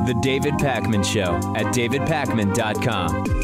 The David Pakman Show at davidpakman.com.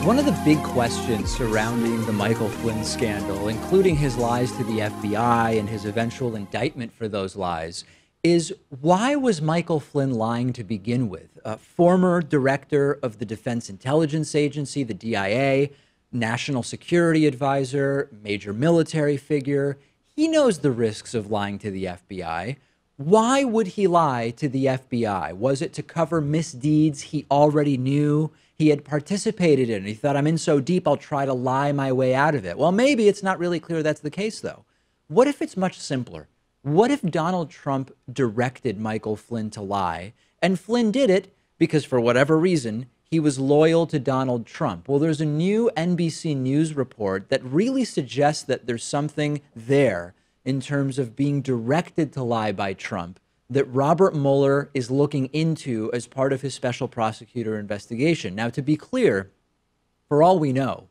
One of the big questions surrounding the Michael Flynn scandal, including his lies to the FBI and his eventual indictment for those lies, is why was Michael Flynn lying to begin with? A former director of the Defense Intelligence Agency, the DIA, national security advisor, major military figure. He knows the risks of lying to the FBI. Why would he lie to the FBI? Was it to cover misdeeds he already knew he had participated in? He thought, I'm in so deep, I'll try to lie my way out of it. Well, maybe it's not really clear that's the case, though. What if it's much simpler? What if Donald Trump directed Michael Flynn to lie, and Flynn did it because, for whatever reason, he was loyal to Donald Trump? Well, there's a new NBC News report that really suggests that there's something there in terms of being directed to lie by Trump that Robert Mueller is looking into as part of his special prosecutor investigation. Now, to be clear, for all we know,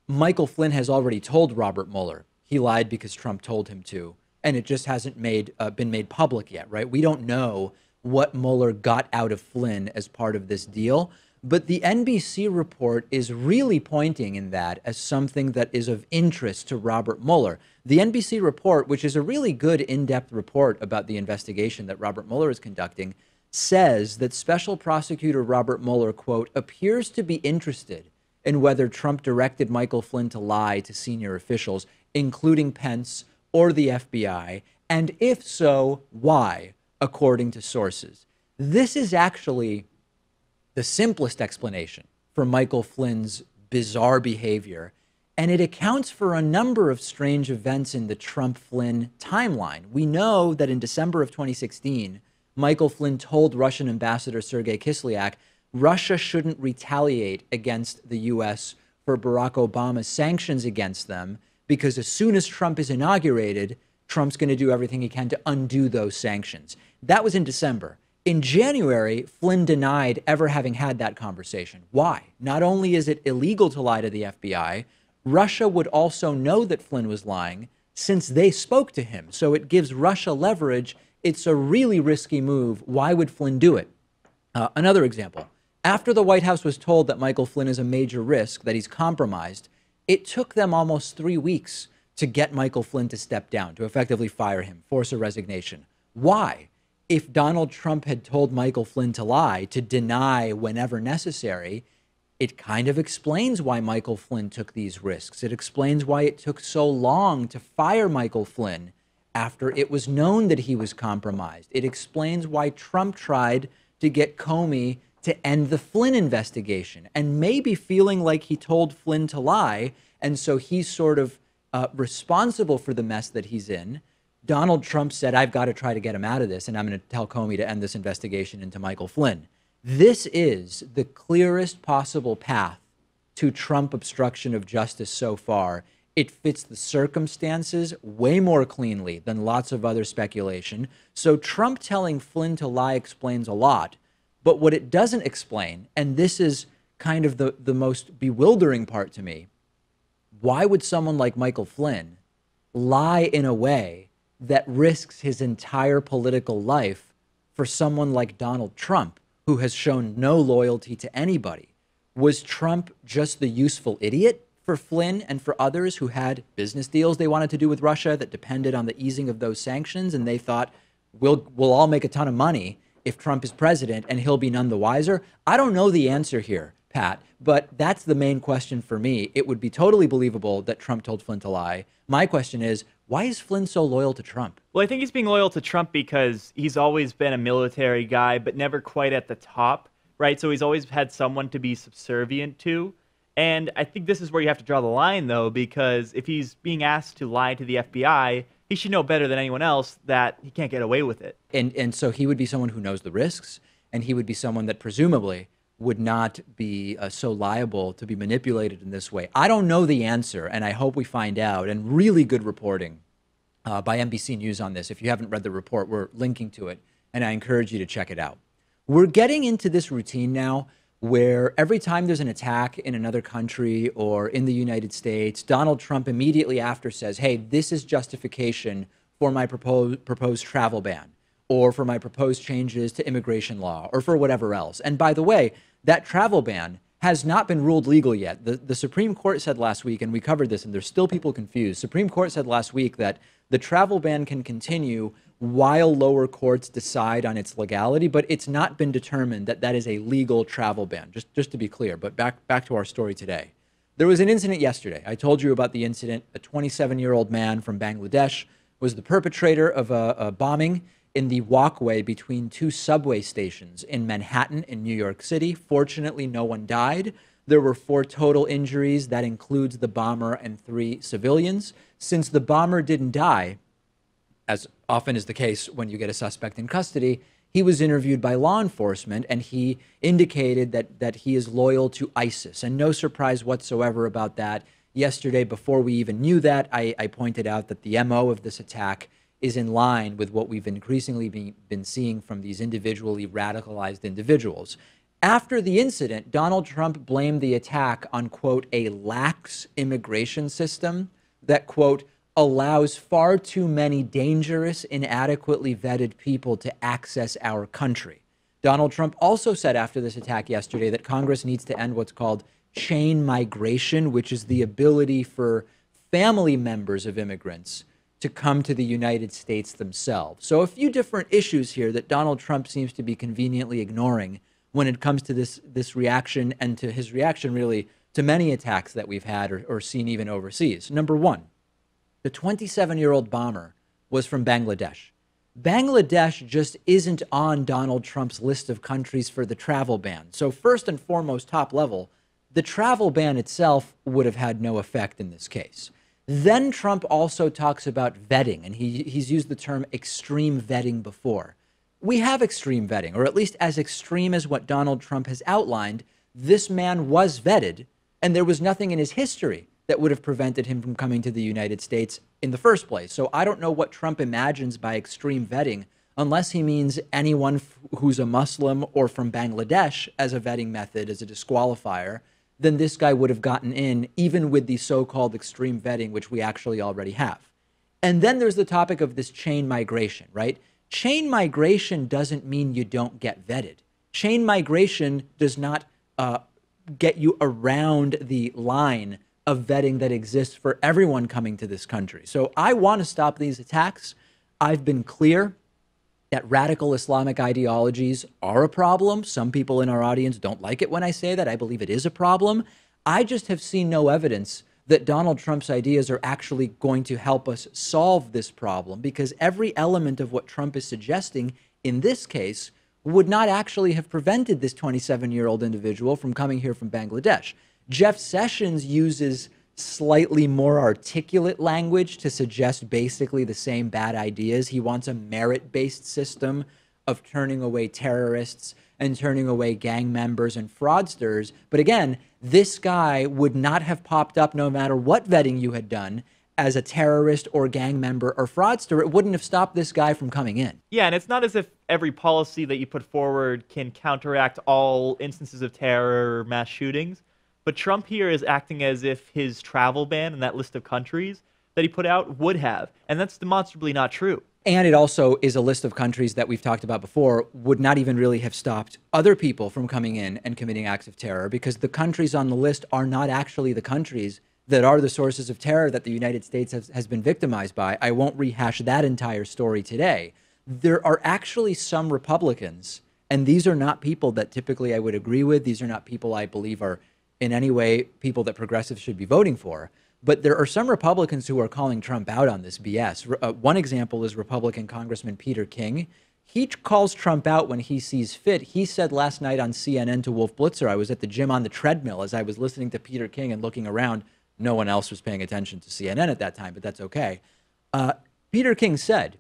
Michael Flynn has already told Robert Mueller he lied because Trump told him to, and it just hasn't been made public yet, right? We don't know what Mueller got out of Flynn as part of this deal, but the NBC report is really pointing in that as something that is of interest to Robert Mueller. The NBC report, which is a really good in-depth report about the investigation that Robert Mueller is conducting, says that Special Prosecutor Robert Mueller, quote, appears to be interested in whether Trump directed Michael Flynn to lie to senior officials, including Pence or the FBI, and if so, why, according to sources. This is actually the simplest explanation for Michael Flynn's bizarre behavior, and it accounts for a number of strange events in the Trump-Flynn timeline. We know that in December of 2016, Michael Flynn told Russian Ambassador Sergei Kislyak Russia shouldn't retaliate against the U.S. for Barack Obama's sanctions against them, because as soon as Trump is inaugurated, Trump's going to do everything he can to undo those sanctions. That was in December. In January, Flynn denied ever having had that conversation. Why? Not only is it illegal to lie to the FBI, Russia would also know that Flynn was lying since they spoke to him. So it gives Russia leverage. It's a really risky move. Why would Flynn do it? Another example. After the White House was told that Michael Flynn is a major risk, that he's compromised, it took them almost 3 weeks to get Michael Flynn to step down, to effectively fire him, force a resignation. Why? If Donald Trump had told Michael Flynn to lie, to deny whenever necessary, it kind of explains why Michael Flynn took these risks. It explains why it took so long to fire Michael Flynn after it was known that he was compromised. It explains why Trump tried to get Comey to end the Flynn investigation, and maybe feeling like he told Flynn to lie, and so he's sort of responsible for the mess that he's in. Donald Trump said, I've got to try to get him out of this, and I'm going to tell Comey to end this investigation into Michael Flynn. This is the clearest possible path to Trump obstruction of justice so far. It fits the circumstances way more cleanly than lots of other speculation. So Trump telling Flynn to lie explains a lot. But what it doesn't explain, and this is kind of the most bewildering part to me, why would someone like Michael Flynn lie in a way that risks his entire political life for someone like Donald Trump, who has shown no loyalty to anybody? Was Trump just the useful idiot for Flynn and for others who had business deals they wanted to do with Russia that depended on the easing of those sanctions, and they thought, we'll all make a ton of money if Trump is president and he'll be none the wiser? I don't know the answer here, Pat, but that's the main question for me. It would be totally believable that Trump told Flynn to lie. My question is, why is Flynn so loyal to Trump? Well, I think he's being loyal to Trump because he's always been a military guy, but never quite at the top, right? So he's always had someone to be subservient to. And I think this is where you have to draw the line, though, because if he's being asked to lie to the FBI, he should know better than anyone else that he can't get away with it. And so he would be someone who knows the risks, and he would be someone that presumably would not be so liable to be manipulated in this way. I don't know the answer, and I hope we find out. And really good reporting by NBC News on this. If you haven't read the report, we're linking to it, and I encourage you to check it out. We're getting into this routine now where every time there's an attack in another country or in the United States, Donald Trump immediately after says, hey, this is justification for my proposed travel ban, or for my proposed changes to immigration law, or for whatever else. And by the way, that travel ban has not been ruled legal yet. The Supreme Court said last week, and we covered this, and there's still people confused. Supreme Court said last week that the travel ban can continue while lower courts decide on its legality, but it's not been determined that that is a legal travel ban, just to be clear. But back to our story today. There was an incident yesterday. I told you about the incident. A 27-year-old man from Bangladesh was the perpetrator of a bombing in the walkway between two subway stations in Manhattan in New York City. Fortunately, no one died. There were 4 total injuries. That includes the bomber and 3 civilians. Since the bomber didn't die, as often is the case when you get a suspect in custody, he was interviewed by law enforcement, and he indicated that he is loyal to ISIS. And no surprise whatsoever about that. Yesterday, before we even knew that, I pointed out that the MO of this attack is in line with what we've increasingly been seeing from these individually radicalized individuals. After the incident, Donald Trump blamed the attack on, quote, a lax immigration system that, quote, allows far too many dangerous, inadequately vetted people to access our country. Donald Trump also said after this attack yesterday that Congress needs to end what's called chain migration, which is the ability for family members of immigrants to come to the United States themselves. So a few different issues here that Donald Trump seems to be conveniently ignoring when it comes to this reaction, and to his reaction really to many attacks that we've had or seen even overseas. Number one, the 27-year-old bomber was from Bangladesh. Bangladesh just isn't on Donald Trump's list of countries for the travel ban. So first and foremost, top level, the travel ban itself would have had no effect in this case. Then Trump also talks about vetting, and he's used the term extreme vetting before. We have extreme vetting, or at least as extreme as what Donald Trump has outlined. This man was vetted, and there was nothing in his history that would have prevented him from coming to the United States in the first place. So I don't know what Trump imagines by extreme vetting, unless he means anyone who's a Muslim or from Bangladesh as a vetting method, as a disqualifier. Then this guy would have gotten in, even with the so-called extreme vetting, which we actually already have. And then there's the topic of this chain migration, right? Chain migration doesn't mean you don't get vetted. Chain migration does not get you around the line of vetting that exists for everyone coming to this country. So I want to stop these attacks. I've been clear that radical Islamic ideologies are a problem. Some people in our audience don't like it when I say that. I believe it is a problem. I just have seen no evidence that Donald Trump's ideas are actually going to help us solve this problem, because every element of what Trump is suggesting in this case would not actually have prevented this 27-year-old individual from coming here from Bangladesh. Jeff Sessions uses slightly more articulate language to suggest basically the same bad ideas. He wants a merit-based system of turning away terrorists and turning away gang members and fraudsters. But again, this guy would not have popped up no matter what vetting you had done as a terrorist or gang member or fraudster. It wouldn't have stopped this guy from coming in. Yeah, and it's not as if every policy that you put forward can counteract all instances of terror or mass shootings. But Trump here is acting as if his travel ban and that list of countries that he put out would have. And that's demonstrably not true. And it also is a list of countries that we've talked about before would not even really have stopped other people from coming in and committing acts of terror, because the countries on the list are not actually the countries that are the sources of terror that the United States has been victimized by. I won't rehash that entire story today. There are actually some Republicans, and these are not people that typically I would agree with. These are not people I believe are in any way people that progressives should be voting for. But there are some Republicans who are calling Trump out on this BS. One example is Republican Congressman Peter King. He calls Trump out when he sees fit. He said last night on CNN to Wolf Blitzer, I was at the gym on the treadmill as I was listening to Peter King and looking around. No one else was paying attention to CNN at that time, but that's okay. Peter King said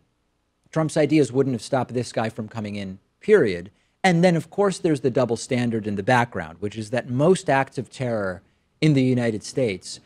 Trump's ideas wouldn't have stopped this guy from coming in, period. And then, of course, there's the double standard in the background, which is that most acts of terror in the United States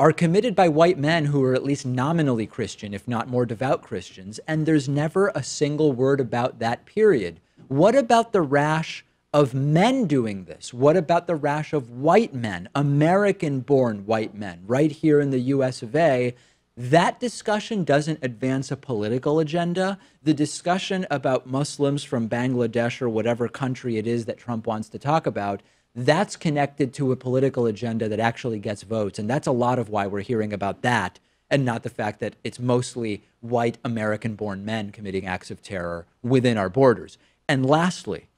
are committed by white men who are at least nominally Christian, if not more devout Christians, and there's never a single word about that period. What about the rash of men doing this? What about the rash of white men, American-born white men, right here in the US of A? That discussion doesn't advance a political agenda. The discussion about Muslims from Bangladesh or whatever country it is that Trump wants to talk about, that's connected to a political agenda that actually gets votes. And that's a lot of why we're hearing about that, and not the fact that it's mostly white American-born men committing acts of terror within our borders. And lastly,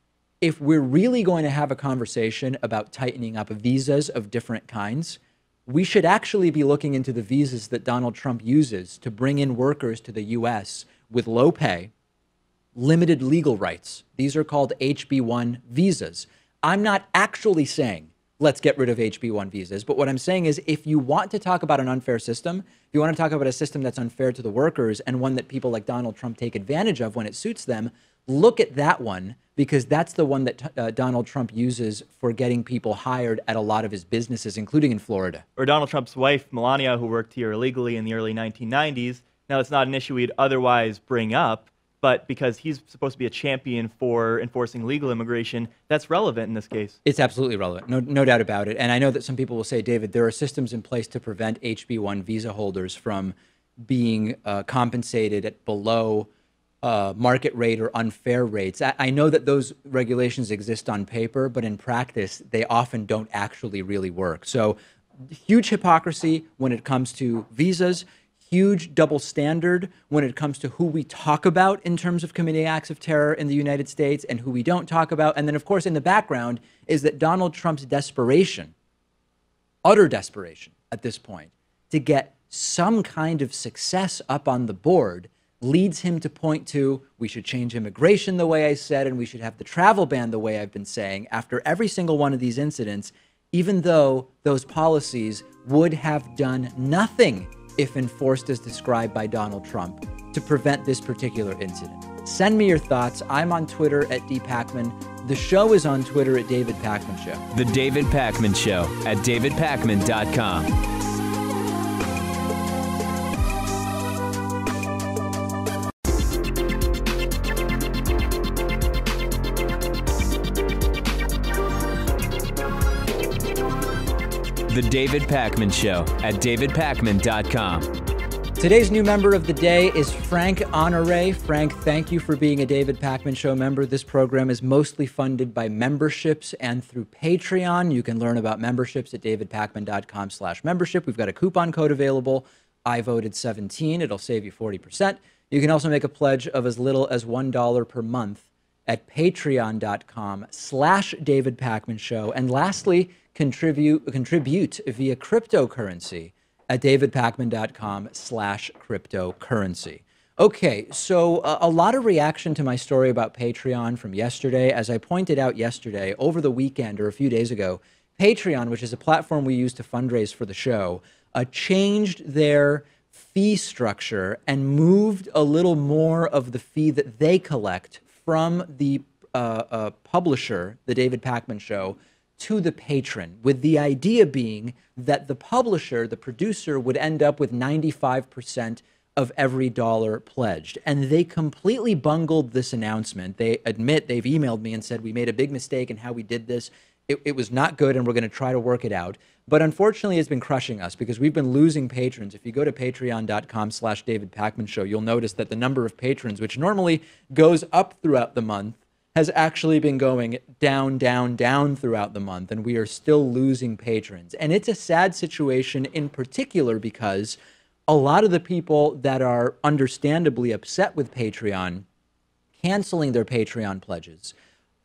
if we're really going to have a conversation about tightening up visas of different kinds, we should actually be looking into the visas that Donald Trump uses to bring in workers to the U.S. with low pay, limited legal rights. These are called HB1 visas. I'm not actually saying let's get rid of HB1 visas, but what I'm saying is if you want to talk about an unfair system, if you want to talk about a system that's unfair to the workers and one that people like Donald Trump take advantage of when it suits them, look at that one, because that's the one that Donald Trump uses for getting people hired at a lot of his businesses, including in Florida. Or Donald Trump's wife, Melania, who worked here illegally in the early 1990s. Now, it's not an issue we'd otherwise bring up, but because he's supposed to be a champion for enforcing legal immigration, that's relevant in this case. It's absolutely relevant, no doubt about it. And I know that some people will say, David, there are systems in place to prevent HB1 visa holders from being compensated at below market rate or unfair rates. I know that those regulations exist on paper, but in practice, they often don't actually really work. So huge hypocrisy when it comes to visas, huge double standard when it comes to who we talk about in terms of committing acts of terror in the United States and who we don't talk about. And then, of course, in the background is that Donald Trump's desperation, utter desperation at this point, to get some kind of success up on the board leads him to point to, we should change immigration the way I said, and we should have the travel ban the way I've been saying after every single one of these incidents, even though those policies would have done nothing if enforced as described by Donald Trump to prevent this particular incident. Send me your thoughts. I'm on Twitter at dpacman. The show is on Twitter at David Pakman Show. The David Pakman Show at davidpakman.com. The David Pakman Show at davidpakman.com. Today's new member of the day is Frank Honore. Frank, thank you for being a David Pakman Show member. This program is mostly funded by memberships and through Patreon. You can learn about memberships at davidpakman.com/membership. We've got a coupon code available. I voted 17. It'll save you 40%. You can also make a pledge of as little as $1 per month at patreon.com/David Pakman Show. And lastly, contribute via cryptocurrency at davidpakman.com/cryptocurrency. Okay, so a lot of reaction to my story about Patreon from yesterday. As I pointed out yesterday, over the weekend or a few days ago, Patreon, which is a platform we use to fundraise for the show, changed their fee structure and moved a little more of the fee that they collect from the publisher, The David Pakman Show, to the patron, with the idea being that the publisher, the producer, would end up with 95% of every dollar pledged. And they completely bungled this announcement. They admit, they've emailed me and said, we made a big mistake in how we did this. It was not good, and we're going to try to work it out. But unfortunately, it's been crushing us because we've been losing patrons. If you go to patreon.com/David Pakman Show, you'll notice that the number of patrons, which normally goes up throughout the month, has actually been going down, down, down throughout the month, and we are still losing patrons. And it's a sad situation in particular because a lot of the people that are understandably upset with Patreon canceling their Patreon pledges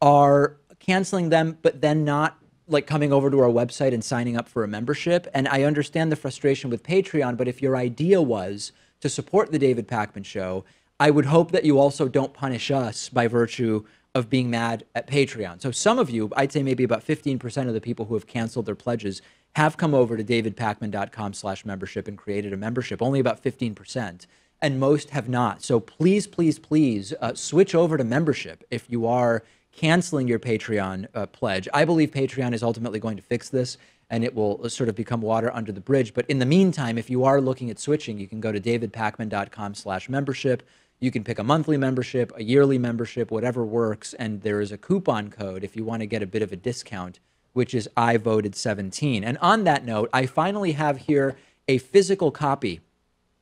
are canceling them, but then not like coming over to our website and signing up for a membership. And I understand the frustration with Patreon, but if your idea was to support the David Pakman Show, I would hope that you also don't punish us by virtue of being mad at Patreon. So some of you, I'd say maybe about 15% of the people who have canceled their pledges have come over to davidpakman.com/membership and created a membership, only about 15%, and most have not. So please, please, please switch over to membership if you are canceling your Patreon pledge. I believe Patreon is ultimately going to fix this, and it will sort of become water under the bridge. But in the meantime, if you are looking at switching, you can go to davidpakman.com/membership. You can pick a monthly membership, a yearly membership, whatever works. And there is a coupon code if you want to get a bit of a discount, which is I voted 17. And on that note, I finally have here a physical copy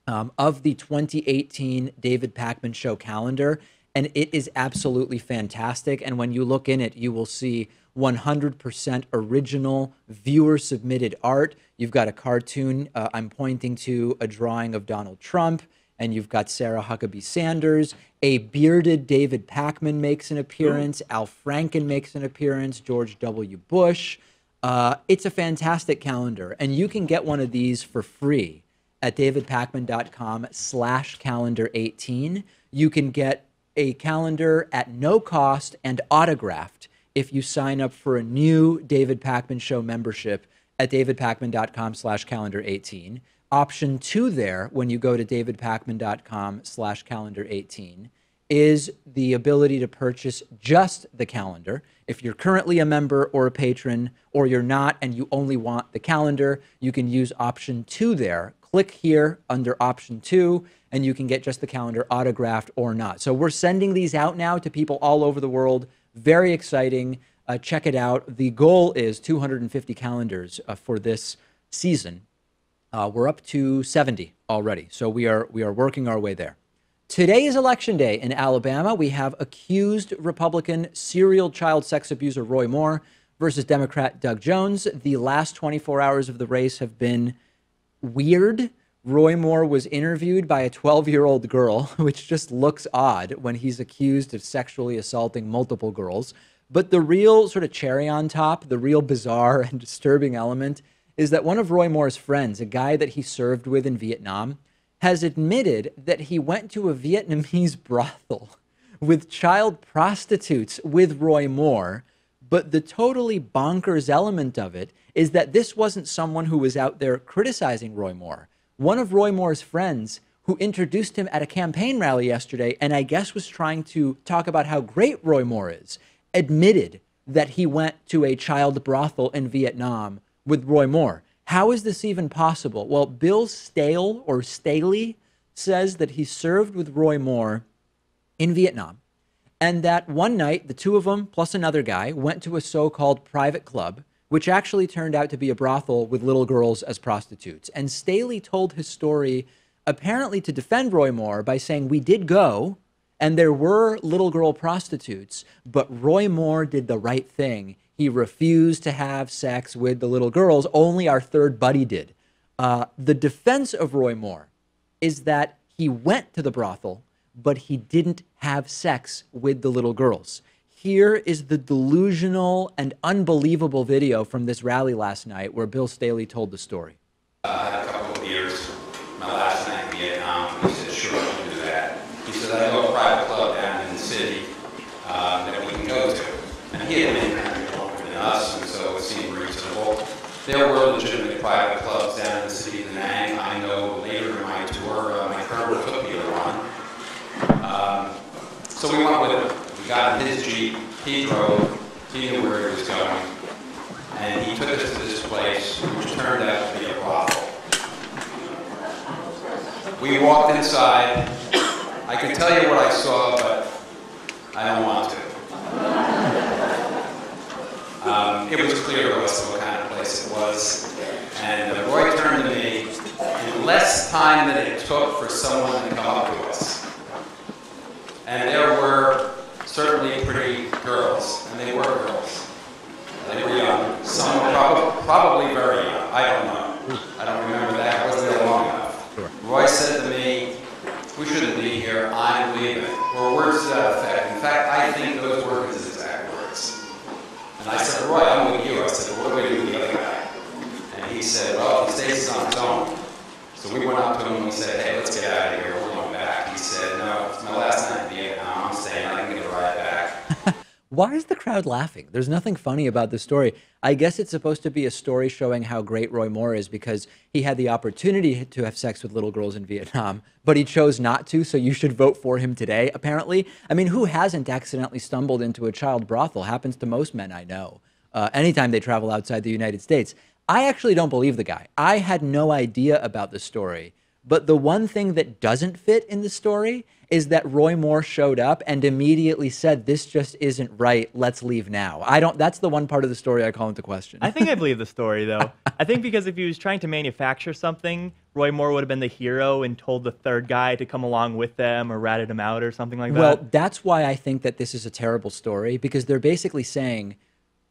of the 2018 David Pakman Show calendar, and it is absolutely fantastic. And when you look in it, you will see 100% original viewer-submitted art. You've got a cartoon. I'm pointing to a drawing of Donald Trump, and you've got Sarah Huckabee Sanders. A bearded David Pakman makes an appearance. Al Franken makes an appearance. George W. Bush. It's a fantastic calendar, and you can get one of these for free at davidpakman.com/calendar18. You can get a calendar at no cost and autographed if you sign up for a new David Pakman Show membership at davidpakman.com/calendar18. Option 2 there, when you go to davidpakman.com/calendar18, is the ability to purchase just the calendar. If you're currently a member or a patron, or you're not and you only want the calendar, you can use option 2 there. Click here under option 2, and you can get just the calendar autographed or not. So we're sending these out now to people all over the world. Very exciting. Check it out. The goal is 250 calendars for this season. We're up to 70 already, so we are working our way there. Today is Election Day in Alabama. We have accused Republican serial child sex abuser Roy Moore versus Democrat Doug Jones. The last 24 hours of the race have been weird. Roy Moore was interviewed by a 12-year-old girl, which just looks odd when he's accused of sexually assaulting multiple girls. But the real sort of cherry on top, the real bizarre and disturbing element is that one of Roy Moore's friends, a guy that he served with in Vietnam, has admitted that he went to a Vietnamese brothel with child prostitutes with Roy Moore. But the totally bonkers element of it is that this wasn't someone who was out there criticizing Roy Moore. One of Roy Moore's friends who introduced him at a campaign rally yesterday, and I guess was trying to talk about how great Roy Moore is, admitted that he went to a child brothel in Vietnam with Roy Moore. How is this even possible? Well, Bill Staehle, or Staehle, says that he served with Roy Moore in Vietnam, and that one night, the two of them, plus another guy, went to a so-called private club, which actually turned out to be a brothel with little girls as prostitutes. And Staehle told his story apparently to defend Roy Moore by saying, we did go, and there were little girl prostitutes, but Roy Moore did the right thing. He refused to have sex with the little girls. Only our third buddy did. The defense of Roy Moore is that he went to the brothel, but he didn't have sex with the little girls. Here is the delusional and unbelievable video from this rally last night where Bill Staehle told the story. I had a couple of beers my last night in Vietnam. He said, sure, I can do that. He said, I know a private club down in the city that we can go to. And he had been kind of longer than us, and so it seemed reasonable. There were legitimate private clubs down in the city of Da Nang. I know later in my tour, my colonel took me to one. So we went with him. We got in his Jeep. He drove. He knew where he was going. And he took us to this place, which turned out to be a brothel. We walked inside. I can tell you what I saw, but I don't want to. It was clear to us what kind of place it was. And Roy turned to me in less time than it took for someone to come up to us. And there were certainly pretty girls, and they were girls. They were young. Some were probably very young. I don't know. I don't remember that. I wasn't there long enough. Roy said to me, we shouldn't be here. I'm leaving. Or words to that effect. In fact, I think those were his exact words. And I said, Roy, I'm with you. I said, well, what do we do with the other guy? And he said, well, he stays on his own. So we went up to him and we said, hey, let's get out of here. We're going back. He said, no, it's my last night in Vietnam. I'm staying. I can get a ride back. Why is the crowd laughing? There's nothing funny about the story. I guess it's supposed to be a story showing how great Roy Moore is because he had the opportunity to have sex with little girls in Vietnam, but he chose not to, so you should vote for him today, apparently. I mean, who hasn't accidentally stumbled into a child brothel? Happens to most men I know, anytime they travel outside the United States. I actually don't believe the guy. I had no idea about the story. But the one thing that doesn't fit in the story is that Roy Moore showed up and immediately said, this just isn't right. Let's leave now. That's the one part of the story I call into question. I think I believe the story, though. I think because if he was trying to manufacture something, Roy Moore would have been the hero and told the third guy to come along with them or ratted him out or something like that. Well, that's why I think that this is a terrible story, because they're basically saying,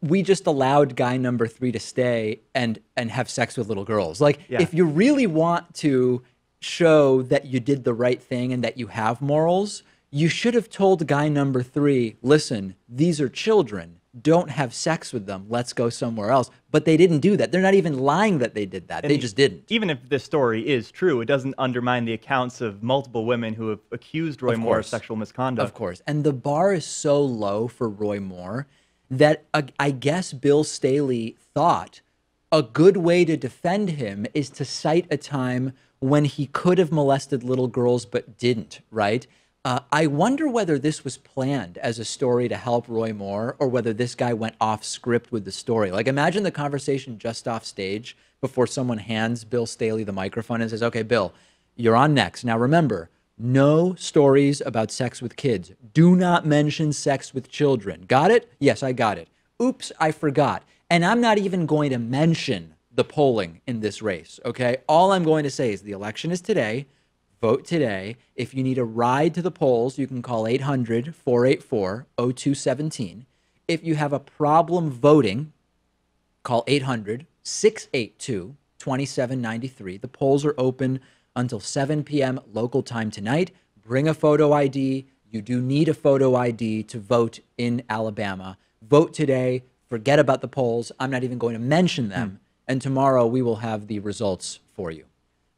we just allowed guy number 3 to stay and have sex with little girls. Like, if you really want to show that you did the right thing and that you have morals, you should have told guy number 3, listen, these are children. Don't have sex with them. Let's go somewhere else. But they didn't do that. They're not even lying that they did that. They just didn't. Even if this story is true, it doesn't undermine the accounts of multiple women who have accused Roy Moore of sexual misconduct. Of course. And the bar is so low for Roy Moore that I guess Bill Staehle thought a good way to defend him is to cite a time when he could have molested little girls but didn't, right? I wonder whether this was planned as a story to help Roy Moore or whether this guy went off script with the story. Like, imagine the conversation just off stage before someone hands Bill Staehle the microphone and says, okay, Bill, you're on next. Now, remember, no stories about sex with kids. Do not mention sex with children. Got it? Yes, I got it. Oops, I forgot. And I'm not even going to mention the polling in this race, okay? All I'm going to say is the election is today. Vote today. If you need a ride to the polls, you can call 800-484-0217. If you have a problem voting, call 800-682-2793. The polls are open until 7 p.m. local time tonight. Bring a photo ID. You do need a photo ID to vote in Alabama. Vote today. Forget about the polls. I'm not even going to mention them. And tomorrow we will have the results for you.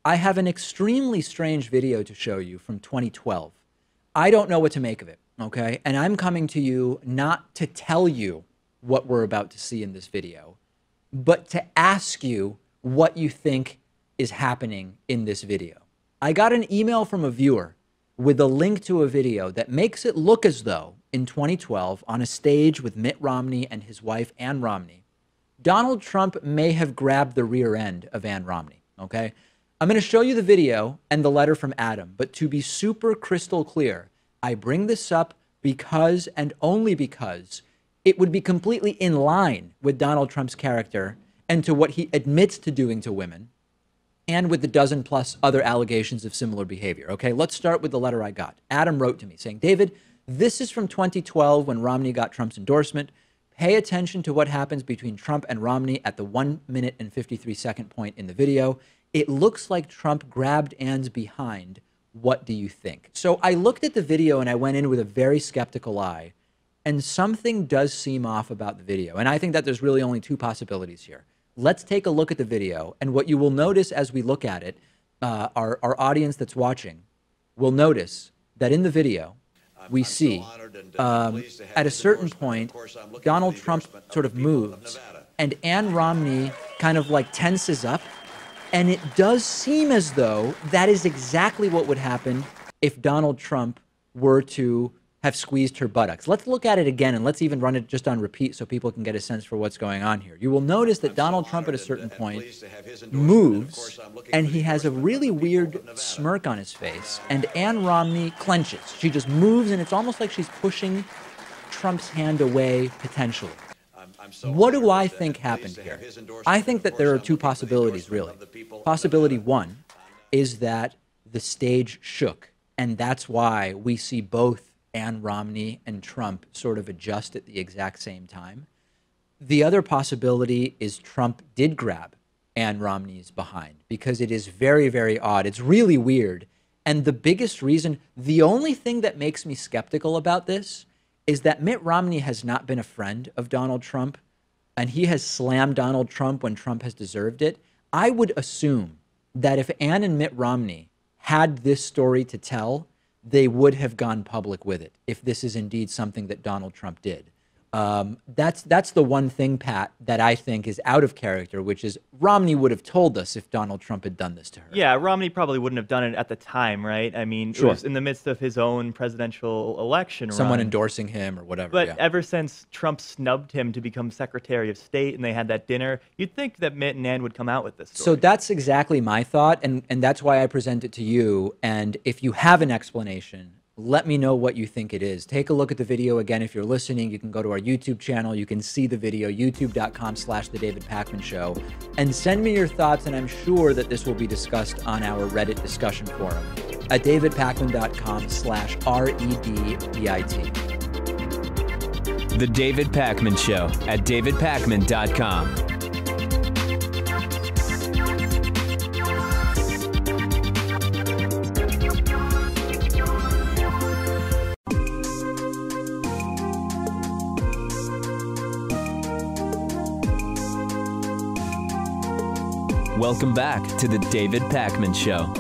I have an extremely strange video to show you from 2012. I don't know what to make of it, okay? And I'm coming to you not to tell you what we're about to see in this video, but to ask you what you think is happening in this video. I got an email from a viewer with a link to a video that makes it look as though in 2012, on a stage with Mitt Romney and his wife, Ann Romney, Donald Trump may have grabbed the rear end of Ann Romney, okay? I'm going to show you the video and the letter from Adam, but to be super crystal clear, I bring this up because and only because it would be completely in line with Donald Trump's character and to what he admits to doing to women, and with the dozen plus other allegations of similar behavior, okay? Let's start with the letter I got. Adam wrote to me saying, David, this is from 2012 when Romney got Trump's endorsement. Pay attention to what happens between Trump and Romney at the 1 minute and 53-second point in the video. It looks like Trump grabbed Ann's behind. What do you think? So I looked at the video and I went in with a very skeptical eye, and something does seem off about the video. And I think that there's really only two possibilities here. Let's take a look at the video. And what you will notice as we look at it, our audience that's watching will notice that in the video, we see at a certain point, Donald Trump sort of moves and Ann Romney kind of like tenses up. And it does seem as though that is exactly what would happen if Donald Trump were to have squeezed her buttocks. Let's look at it again, and let's even run it just on repeat so people can get a sense for what's going on here. You will notice that Donald Trump at a certain point moves, and he has a really weird smirk on his face, and Ann Romney clenches. She just moves, and it's almost like she's pushing Trump's hand away potentially. What do I think happened here? I think that there are two possibilities, really. Possibility one is that the stage shook, and that's why we see both Ann Romney and Trump sort of adjust at the exact same time. The other possibility is Trump did grab Ann Romney's behind, because it is very, very odd. It's really weird. And the biggest reason, the only thing that makes me skeptical about this is that Mitt Romney has not been a friend of Donald Trump, and he has slammed Donald Trump when Trump has deserved it. I would assume that if Ann and Mitt Romney had this story to tell, they would have gone public with it if this is indeed something that Donald Trump did. That's the one thing, Pat, that I think is out of character, which is Romney would have told us if Donald Trump had done this to her. Yeah, Romney probably wouldn't have done it at the time, right? I mean, Sure. it was in the midst of his own presidential election Someone run. endorsing him or whatever. But yeah. ever since Trump snubbed him to become Secretary of State and they had that dinner, you'd think that Mitt and Ann would come out with this story. So that's exactly my thought, and that's why I present it to you. And if you have an explanation, let me know what you think it is. Take a look at the video. Again, if you're listening, you can go to our YouTube channel. You can see the video, youtube.com/The David Pakman Show, and send me your thoughts, and I'm sure that this will be discussed on our Reddit discussion forum at davidpakman.com/REDBIT. The David Pakman Show at davidpakman.com. Welcome back to the David Pakman Show.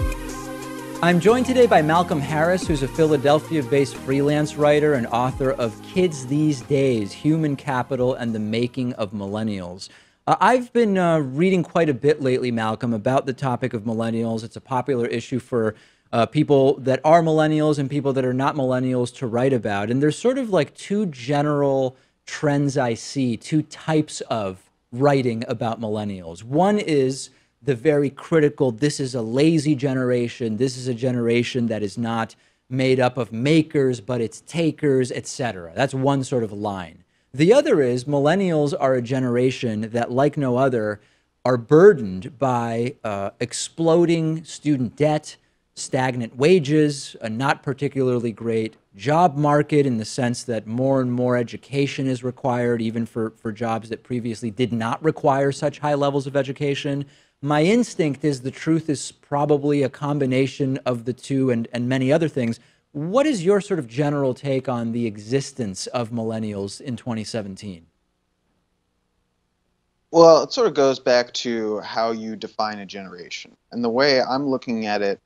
I'm joined today by Malcolm Harris, who's a Philadelphia-based freelance writer and author of Kids These Days, Human Capital and the Making of Millennials. I've been reading quite a bit lately, Malcolm, about the topic of millennials. It's a popular issue for people that are millennials and people that are not millennials to write about. And there's sort of like two general trends I see, two types of writing about millennials. One is the very critical, this is a lazy generation, this is a generation that is not made up of makers, but it's takers, etc. That's one sort of line. The other is millennials are a generation that, like no other, are burdened by exploding student debt, stagnant wages, a not particularly great job market in the sense that more and more education is required, even for jobs that previously did not require such high levels of education. My instinct is the truth is probably a combination of the two and many other things. What is your sort of general take on the existence of millennials in 2017? Well, it sort of goes back to how you define a generation. And the way I'm looking at it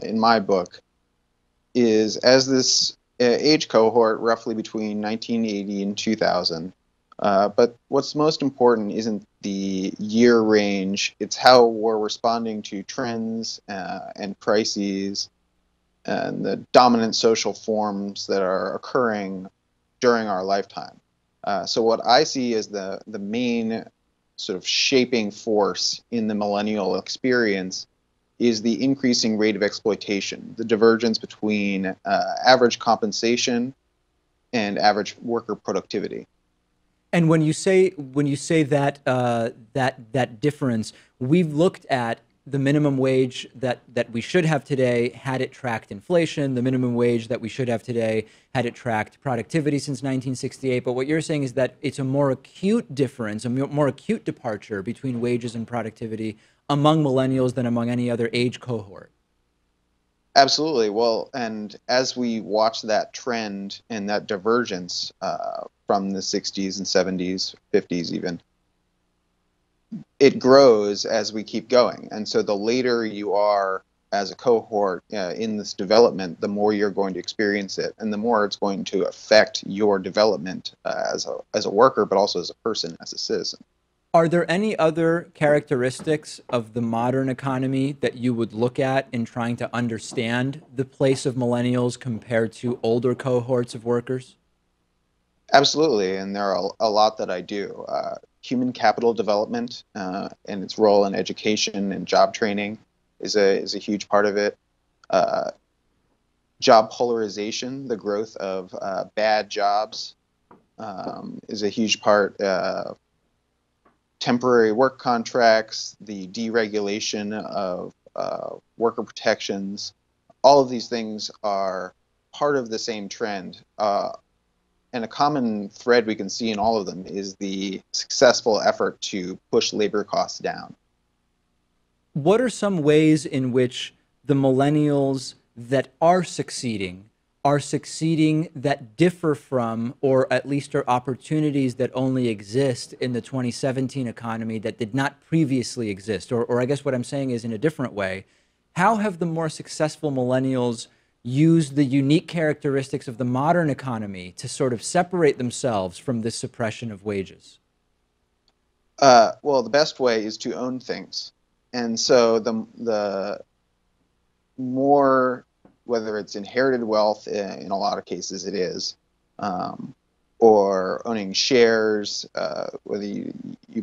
in my book is as this age cohort roughly between 1980 and 2000. But what's most important isn't the year range, it's how we're responding to trends and crises and the dominant social forms that are occurring during our lifetime. So what I see as the main sort of shaping force in the millennial experience is the increasing rate of exploitation, the divergence between average compensation and average worker productivity. And when you say that that difference, we've looked at the minimum wage that we should have today had it tracked inflation, the minimum wage that we should have today had it tracked productivity since 1968. But what you're saying is that it's a more acute difference, a more acute departure between wages and productivity among millennials than among any other age cohort. Absolutely. Well, and as we watch that trend and that divergence from the 60s and 70s, 50s even, it grows as we keep going. And so the later you are as a cohort in this development, the more you're going to experience it, and the more it's going to affect your development as a worker, but also as a person, as a citizen. Are there any other characteristics of the modern economy that you would look at in trying to understand the place of millennials compared to older cohorts of workers? Absolutely, and there are a lot that I do. Human capital development and its role in education and job training is a huge part of it. Job polarization, the growth of bad jobs, is a huge part. Temporary work contracts, the deregulation of worker protections, all of these things are part of the same trend. And a common thread we can see in all of them is the successful effort to push labor costs down. What are some ways in which the millennials that are succeeding that differ from, or at least are opportunities that only exist in the 2017 economy that did not previously exist? Or I guess what I'm saying is, in a different way, how have the more successful millennials use the unique characteristics of the modern economy to sort of separate themselves from this suppression of wages? Well, the best way is to own things. And so the more, whether it's inherited wealth, in a lot of cases it is, or owning shares, whether you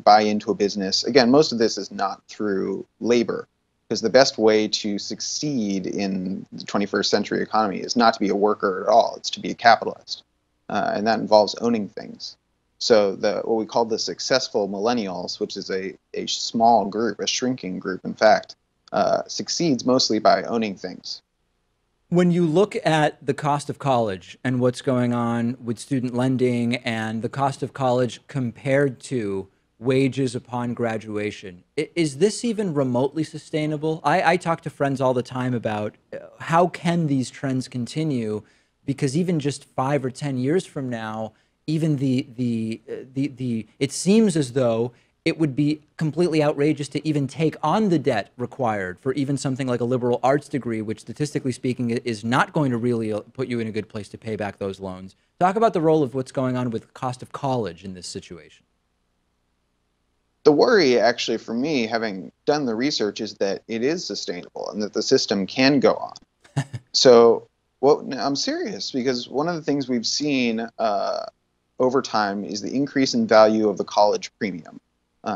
buy into a business. Again, most of this is not through labor, because the best way to succeed in the 21st century economy is not to be a worker at all. It's to be a capitalist. And that involves owning things. So what we call the successful millennials, which is a small group, a shrinking group, in fact, succeeds mostly by owning things. When you look at the cost of college and what's going on with student lending and the cost of college compared to wages upon graduation, is this even remotely sustainable? I talk to friends all the time about how can these trends continue, because even just 5 or 10 years from now, even it seems as though it would be completely outrageous to even take on the debt required for even something like a liberal arts degree, which statistically speaking is not going to really put you in a good place to pay back those loans. Talk about the role of what's going on with the cost of college in this situation. The worry, actually, for me, having done the research, is that it is sustainable and that the system can go on. So, well, I'm serious, because one of the things we've seen over time is the increase in value of the college premium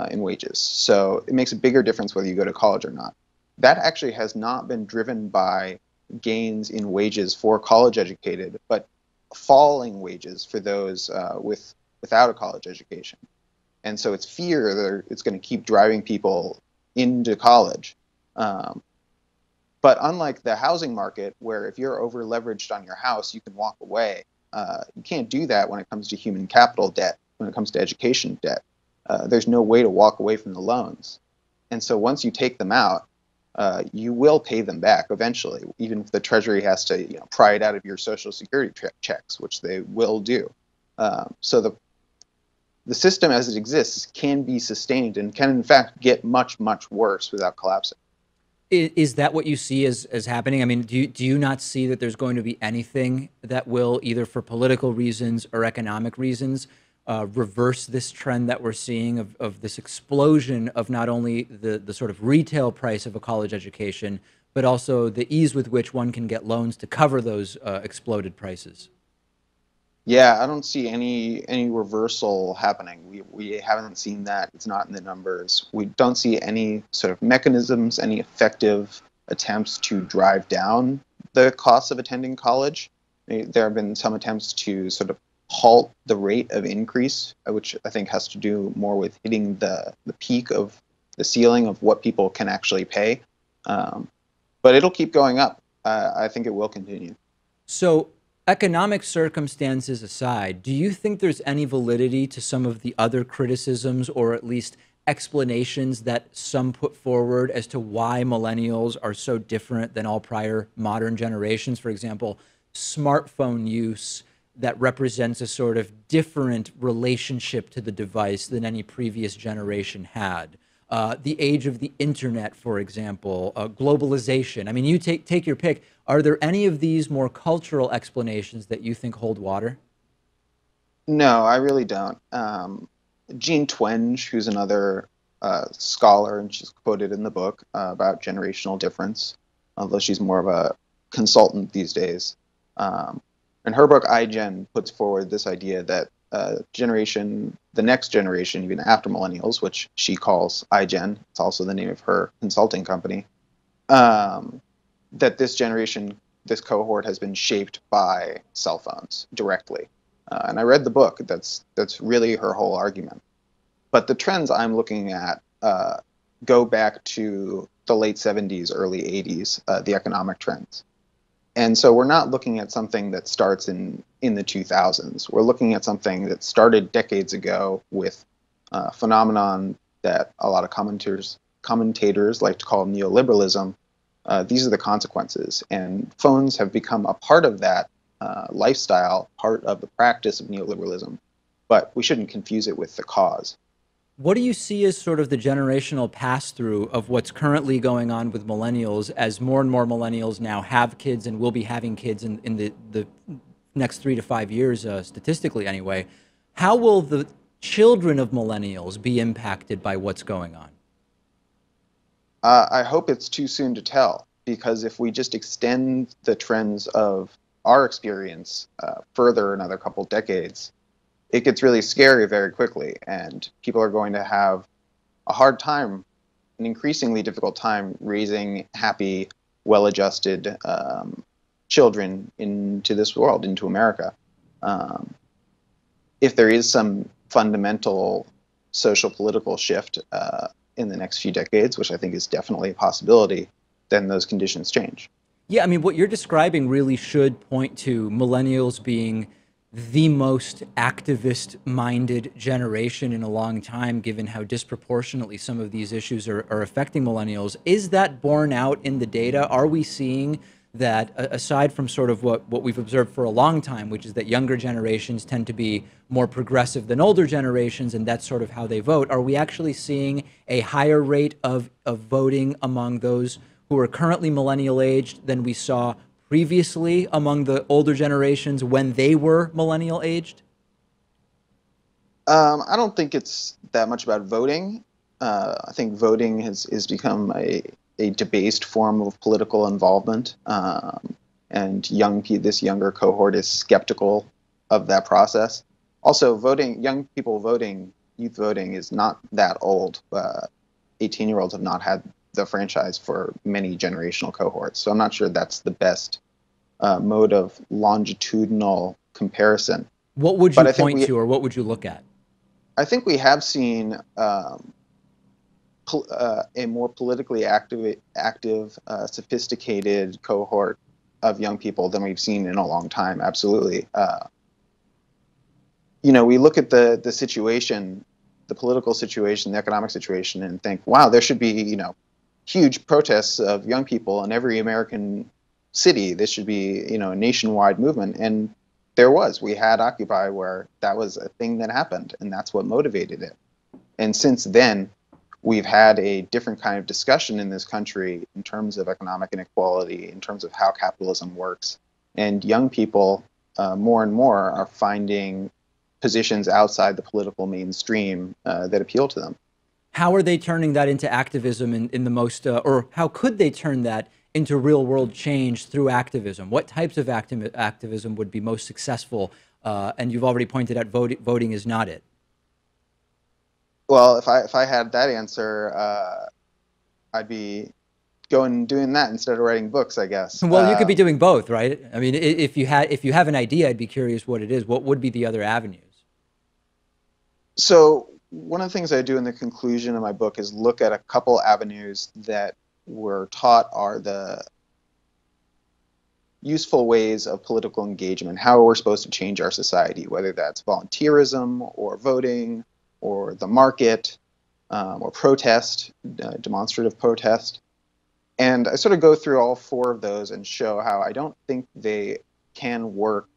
in wages. So it makes a bigger difference whether you go to college or not. That actually has not been driven by gains in wages for college educated, but falling wages for those without a college education. And so it's fear that it's going to keep driving people into college. But unlike the housing market, where if you're over leveraged on your house, you can walk away, you can't do that when it comes to human capital debt, when it comes to education debt. There's no way to walk away from the loans. And so once you take them out, you will pay them back eventually, even if the Treasury has to pry it out of your Social Security checks, which they will do. So the system as it exists can be sustained and can in fact get much, much worse without collapsing. Is that what you see as happening? I mean, do you not see that there's going to be anything that will, either for political reasons or economic reasons, reverse this trend that we're seeing of this explosion of not only the sort of retail price of a college education, but also the ease with which one can get loans to cover those exploded prices? Yeah, I don't see any reversal happening. We haven't seen that. It's not in the numbers. We don't see any sort of mechanisms, any effective attempts to drive down the cost of attending college. There have been some attempts to sort of halt the rate of increase, which I think has to do more with hitting the peak of the ceiling of what people can actually pay. But it'll keep going up. I think it will continue. So, economic circumstances aside, do you think there's any validity to some of the other criticisms, or at least explanations that some put forward as to why millennials are so different than all prior modern generations? For example, smartphone use that represents a sort of different relationship to the device than any previous generation had. The age of the internet, for example, globalization. I mean, you take your pick. Are there any of these more cultural explanations that you think hold water? No, I really don't. Jean Twenge, who's another scholar, and she's quoted in the book about generational difference, although she's more of a consultant these days. In her book, iGen puts forward this idea that the next generation, even after millennials, which she calls iGen, it's also the name of her consulting company, that this generation, this cohort, has been shaped by cell phones directly. And I read the book. That's really her whole argument. But the trends I'm looking at go back to the late 70s, early 80s, the economic trends. And so we're not looking at something that starts in the 2000s. We're looking at something that started decades ago with a phenomenon that a lot of commentators like to call neoliberalism. These are the consequences. And phones have become a part of that lifestyle, part of the practice of neoliberalism. But we shouldn't confuse it with the cause. What do you see as sort of the generational pass-through of what's currently going on with millennials as more and more millennials now have kids and will be having kids in the next 3 to 5 years, statistically anyway? How will the children of millennials be impacted by what's going on? I hope it's too soon to tell, because if we just extend the trends of our experience further another couple decades, it gets really scary very quickly, and people are going to have a hard time, an increasingly difficult time, raising happy, well-adjusted children into this world, into America. If there is some fundamental social political shift in the next few decades, which I think is definitely a possibility, then those conditions change. Yeah, I mean, what you're describing really should point to millennials being the most activist-minded generation in a long time, given how disproportionately some of these issues are affecting millennials. Is that borne out in the data? Are we seeing that, aside from sort of what we've observed for a long time, which is that younger generations tend to be more progressive than older generations, and that's sort of how they vote, are we actually seeing a higher rate of voting among those who are currently millennial aged than we saw previously among the older generations when they were millennial aged? I don't think it's that much about voting. I think voting has become a debased form of political involvement, and this younger cohort is skeptical of that process. Also, young people voting, youth voting is not that old. 18-year-olds have not had the franchise for many generational cohorts, so I'm not sure that's the best mode of longitudinal comparison. What would you point to, or what would you look at? I think we have seen a more politically active, sophisticated cohort of young people than we've seen in a long time. Absolutely. We look at the situation, the political situation, the economic situation, and think, wow, there should be, huge protests of young people in every American city. This should be, a nationwide movement. And there was. We had Occupy, where that was a thing that happened, and that's what motivated it. And since then, we've had a different kind of discussion in this country in terms of economic inequality, in terms of how capitalism works. And young people, more and more, are finding positions outside the political mainstream that appeal to them. How are they turning that into activism in the most, or how could they turn that into real-world change through activism? What types of activism would be most successful? And you've already pointed out voting is not it. Well, if I had that answer, I'd be doing that instead of writing books, I guess. Well, you could be doing both, right? I mean, if you have an idea, I'd be curious what it is. What would be the other avenues? So one of the things I do in the conclusion of my book is look at a couple avenues that we're taught are the useful ways of political engagement, how we're supposed to change our society, whether that's volunteerism or voting or the market or protest, demonstrative protest. And I sort of go through all four of those and show how I don't think they can work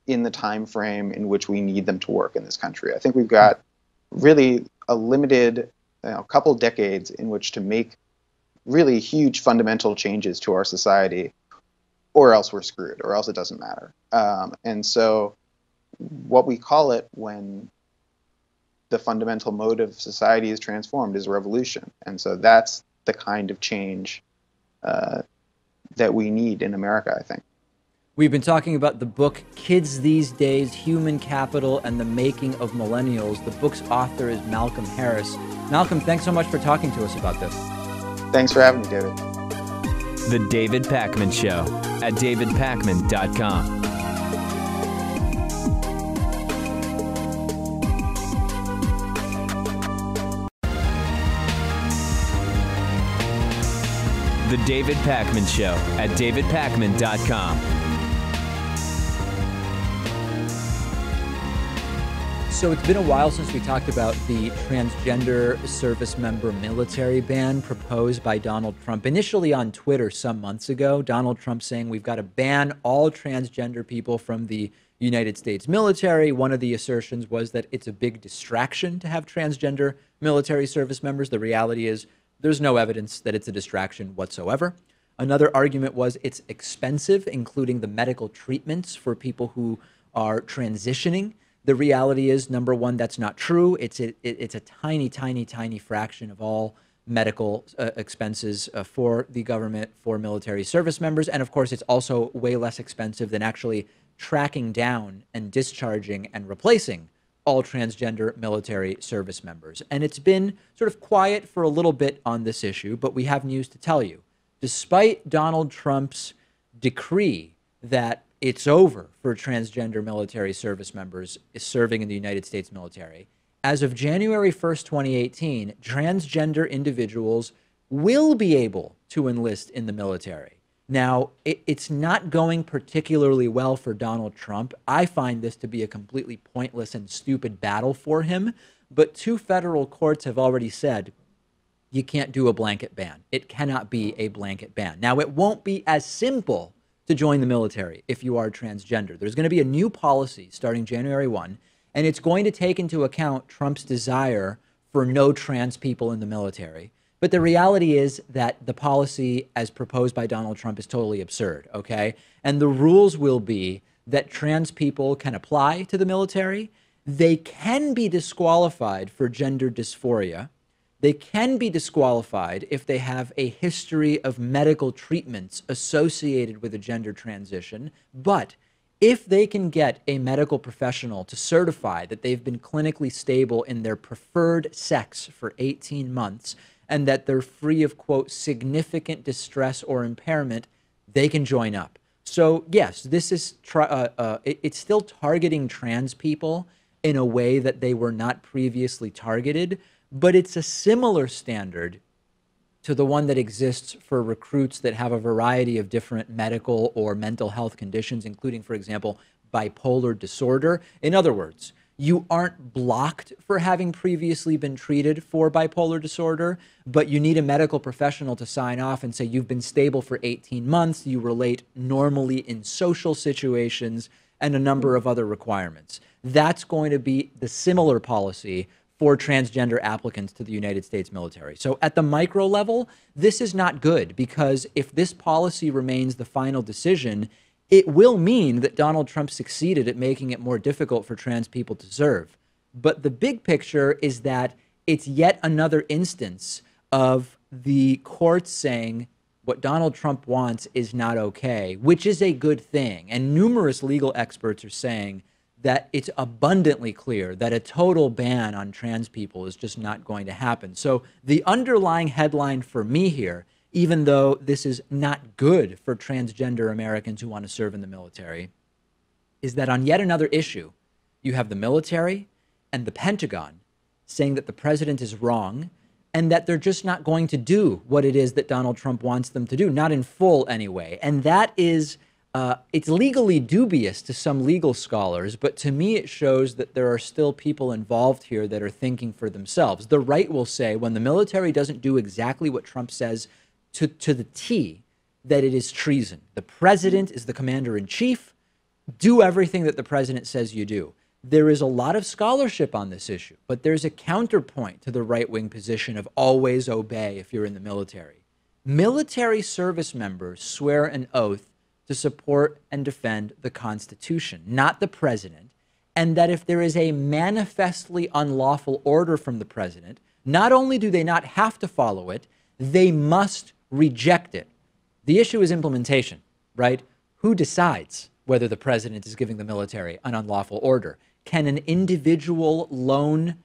in the time frame in which we need them to work in this country. I think we've got really a limited couple decades in which to make really huge fundamental changes to our society, or else we're screwed, or else it doesn't matter. And so what we call it when the fundamental mode of society is transformed is revolution. And so that's the kind of change that we need in America, I think. We've been talking about the book, Kids These Days, Human Capital and the Making of Millennials. The book's author is Malcolm Harris. Malcolm, thanks so much for talking to us about this. Thanks for having me, David. The David Pakman Show at davidpakman.com. The David Pakman Show at davidpakman.com. So it's been a while since we talked about the transgender service member military ban proposed by Donald Trump. Initially on Twitter some months ago, Donald Trump saying we've got to ban all transgender people from the United States military. One of the assertions was that it's a big distraction to have transgender military service members. The reality is there's no evidence that it's a distraction whatsoever. Another argument was it's expensive, including the medical treatments for people who are transitioning. The reality is, number one, that's not true. It's a tiny, tiny, tiny fraction of all medical expenses for the government for military service members. And of course, it's also way less expensive than actually tracking down and discharging and replacing all transgender military service members. And it's been sort of quiet for a little bit on this issue, but we have news to tell you. Despite Donald Trump's decree that it's over for transgender military service members serving in the United States military, as of January 1st, 2018, transgender individuals will be able to enlist in the military. Now, it's not going particularly well for Donald Trump. I find this to be a completely pointless and stupid battle for him, but 2 federal courts have already said you can't do a blanket ban. It cannot be a blanket ban. Now, it won't be as simple to join the military if you are transgender. There's going to be a new policy starting January 1, and it's going to take into account Trump's desire for no trans people in the military. But the reality is that the policy as proposed by Donald Trump is totally absurd, okay? And the rules will be that trans people can apply to the military. They can be disqualified for gender dysphoria. They can be disqualified if they have a history of medical treatments associated with a gender transition. But if they can get a medical professional to certify that they've been clinically stable in their preferred sex for 18 months, and that they're free of, quote, significant distress or impairment, they can join up. So yes, this is it's still targeting trans people in a way that they were not previously targeted, but it's a similar standard to the one that exists for recruits that have a variety of different medical or mental health conditions, including, for example, bipolar disorder. In other words, you aren't blocked for having previously been treated for bipolar disorder, but you need a medical professional to sign off and say you've been stable for 18 months, you relate normally in social situations, and a number of other requirements. That's going to be the similar policy for transgender applicants to the United States military. So at the micro level, this is not good, because if this policy remains the final decision, it will mean that Donald Trump succeeded at making it more difficult for trans people to serve. But the big picture is that it's yet another instance of the courts saying what Donald Trump wants is not okay, which is a good thing. And numerous legal experts are saying that it's abundantly clear that a total ban on trans people is just not going to happen. So the underlying headline for me here, even though this is not good for transgender Americans who want to serve in the military, is that on yet another issue, you have the military and the Pentagon saying that the president is wrong and that they're just not going to do what it is that Donald Trump wants them to do, not in full anyway. And that is, it's legally dubious to some legal scholars, but to me it shows that there are still people involved here that are thinking for themselves. The right will say when the military doesn't do exactly what Trump says to the T, that it is treason. The president is the commander-in-chief. Do everything that the president says you do. There is a lot of scholarship on this issue, but there's a counterpoint to the right-wing position of always obey if you're in the military. Military service members swear an oath to support and defend the Constitution, not the president, and that if there is a manifestly unlawful order from the president, not only do they not have to follow it, they must reject it. The issue is implementation, right? Who decides whether the president is giving the military an unlawful order? Can an individual lone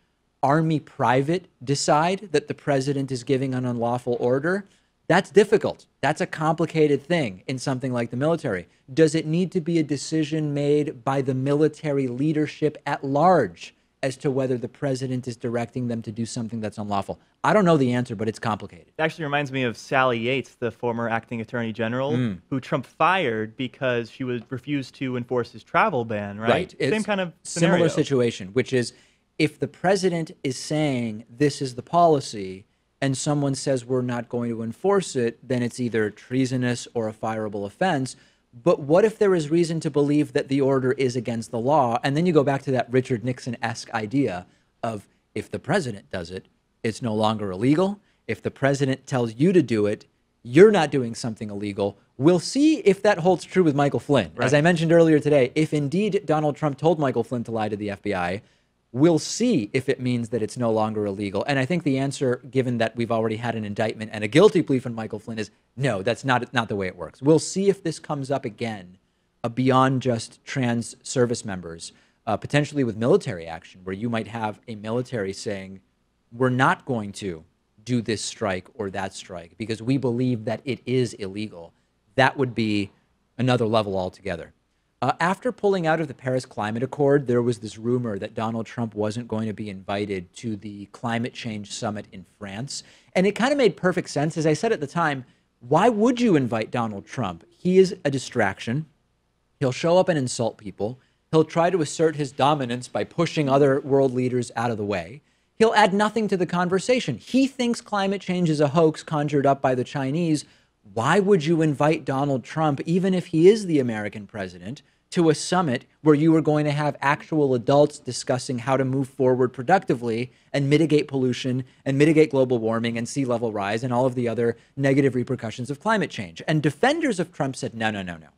Army private decide that the president is giving an unlawful order? That's difficult. That's a complicated thing in something like the military. Does it need to be a decision made by the military leadership at large as to whether the president is directing them to do something that's unlawful? I don't know the answer, but it's complicated. It actually reminds me of Sally Yates, the former acting attorney general, who Trump fired because she refused to enforce his travel ban, right? Same kind of scenario. Similar situation, which is if the president is saying this is the policy and someone says we're not going to enforce it, then it's either treasonous or a fireable offense. But what if there is reason to believe that the order is against the law? And then you go back to that Richard Nixon-esque idea of if the president does it, it's no longer illegal. If the president tells you to do it, you're not doing something illegal. We'll see if that holds true with Michael Flynn. Right. As I mentioned earlier today, if indeed Donald Trump told Michael Flynn to lie to the FBI, we'll see if it means that it's no longer illegal. And I think the answer, given that we've already had an indictment and a guilty plea from Michael Flynn, is no, that's not the way it works. We'll see if this comes up again beyond just trans service members, potentially with military action, where you might have a military saying, we're not going to do this strike or that strike because we believe that it is illegal. That would be another level altogether. After pulling out of the Paris Climate Accord, there was this rumor that Donald Trump wasn't going to be invited to the climate change summit in France. And it kind of made perfect sense. As I said at the time, why would you invite Donald Trump? He is a distraction. He'll show up and insult people. He'll try to assert his dominance by pushing other world leaders out of the way. He'll add nothing to the conversation. He thinks climate change is a hoax conjured up by the Chinese. Why would you invite Donald Trump, even if he is the American president, to a summit where you are going to have actual adults discussing how to move forward productively and mitigate pollution and mitigate global warming and sea level rise and all of the other negative repercussions of climate change? And defenders of Trump said, no, no, no, no.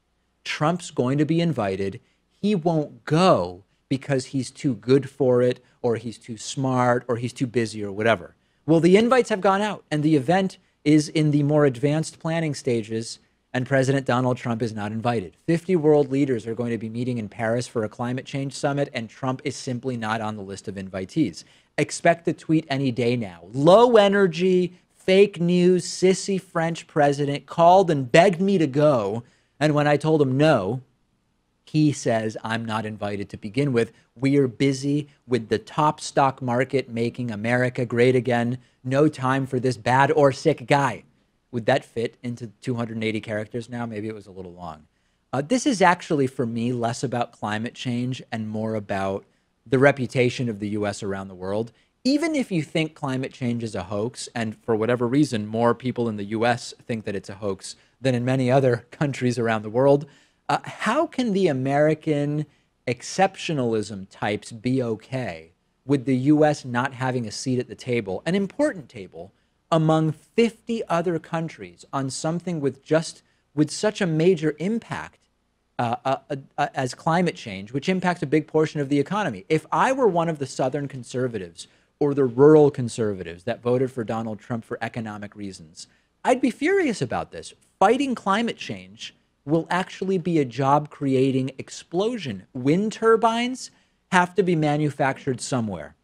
Trump's going to be invited. He won't go because he's too good for it, or he's too smart, or he's too busy, or whatever. Well, the invites have gone out, and the event is in the more advanced planning stages, and President Donald Trump is not invited. 50 world leaders are going to be meeting in Paris for a climate change summit, and Trump is simply not on the list of invitees. Expect a tweet any day now. Low energy, fake news, sissy French president called and begged me to go, and when I told him no, he says, I'm not invited to begin with. We are busy with the top stock market making America great again. No time for this bad or sick guy. Would that fit into 280 characters now? Maybe it was a little long. This is actually, for me, less about climate change and more about the reputation of the U.S. around the world. Even if you think climate change is a hoax, and for whatever reason, more people in the U.S. think that it's a hoax than in many other countries around the world, how can the American exceptionalism types be okay with the U.S. not having a seat at the table, an important table, among 50 other countries on something with such a major impact as climate change, which impacts a big portion of the economy? If I were one of the Southern conservatives or the rural conservatives that voted for Donald Trump for economic reasons, I'd be furious about this. Fighting climate change will actually be a job-creating explosion. Wind turbines have to be manufactured somewhere.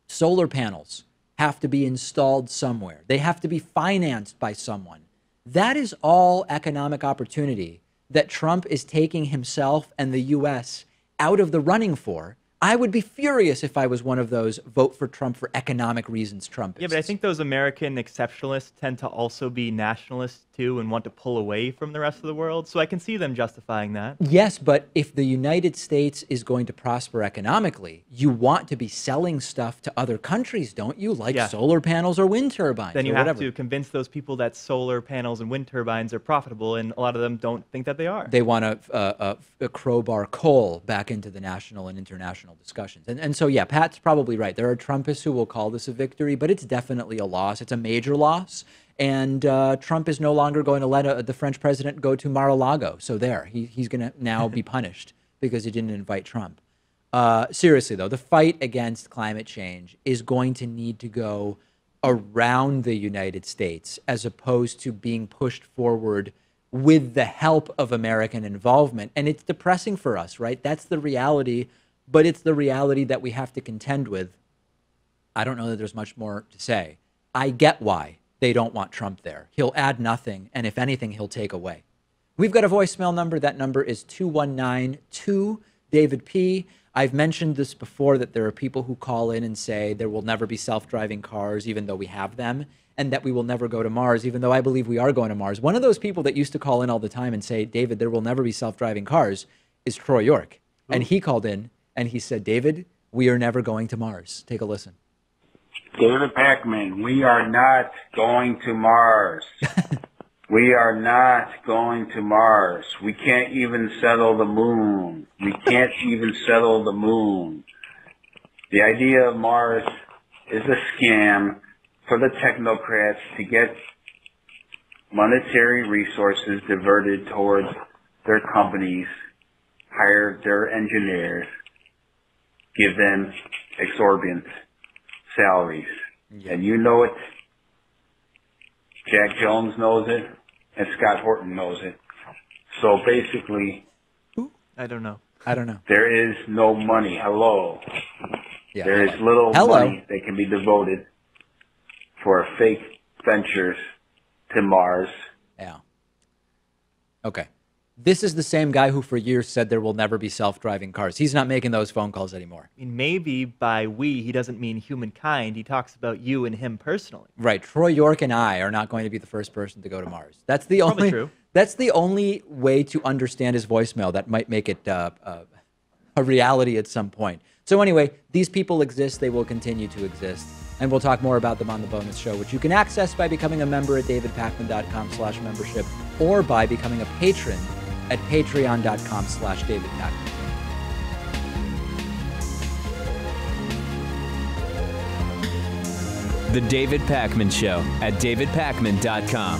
Solar panels have to be installed somewhere. They have to be financed by someone. That is all economic opportunity that Trump is taking himself and the U.S. out of the running for. I would be furious if I was one of those vote for Trump for economic reasons Trumpists. Yeah, but I think those American exceptionalists tend to also be nationalists too and want to pull away from the rest of the world. So I can see them justifying that. Yes, but if the United States is going to prosper economically, you want to be selling stuff to other countries, don't you? Like solar panels or wind turbines. Then you or have whatever. to convince those people that solar panels and wind turbines are profitable, and a lot of them don't think that they are. They want to crowbar coal back into the national and international discussions. And so, yeah, Pat's probably right. There are Trumpists who will call this a victory, but it's definitely a loss. It's a major loss. And Trump is no longer going to let the French president go to Mar-a-Lago. So there, he's going to now be punished because he didn't invite Trump. Seriously, though, the fight against climate change is going to need to go around the United States as opposed to being pushed forward with the help of American involvement. And it's depressing for us, right? That's the reality, but it's the reality that we have to contend with. I don't know that there's much more to say. I get why they don't want Trump there. He'll add nothing, and if anything, he'll take away. We've got a voicemail number. That number is 219-2-DAVID-P. I've mentioned this before, that there are people who call in and say there will never be self-driving cars, even though we have them, and that we will never go to Mars, even though I believe we are going to Mars. One of those people that used to call in all the time and say, David, there will never be self-driving cars, is Troy York. Ooh. And he called in and he said, David, we are never going to Mars. Take a listen. David Pakman, we are not going to Mars. We are not going to Mars. We can't even settle the moon. We can't even settle the moon. The idea of Mars is a scam for the technocrats to get monetary resources diverted towards their companies, hire their engineers, give them exorbitant salaries. Yeah. And you know it. Jack Jones knows it, and Scott Horton knows it. So basically, I don't know. There is no money. Hello. Yeah, there is little money that can be devoted for fake ventures to Mars. Yeah. Okay. This is the same guy who for years said there will never be self-driving cars. He's not making those phone calls anymore. I mean, maybe by we, he doesn't mean humankind. He talks about you and him personally. Right. Troy York and I are not going to be the first person to go to Mars. That's the Probably only. True. That's the only way to understand his voicemail that might make it a reality at some point. So anyway, these people exist. They will continue to exist. And we'll talk more about them on the bonus show, which you can access by becoming a member at davidpakman.com/membership or by becoming a patron at patreon.com/davidpakman. The David Pakman Show at davidpakman.com.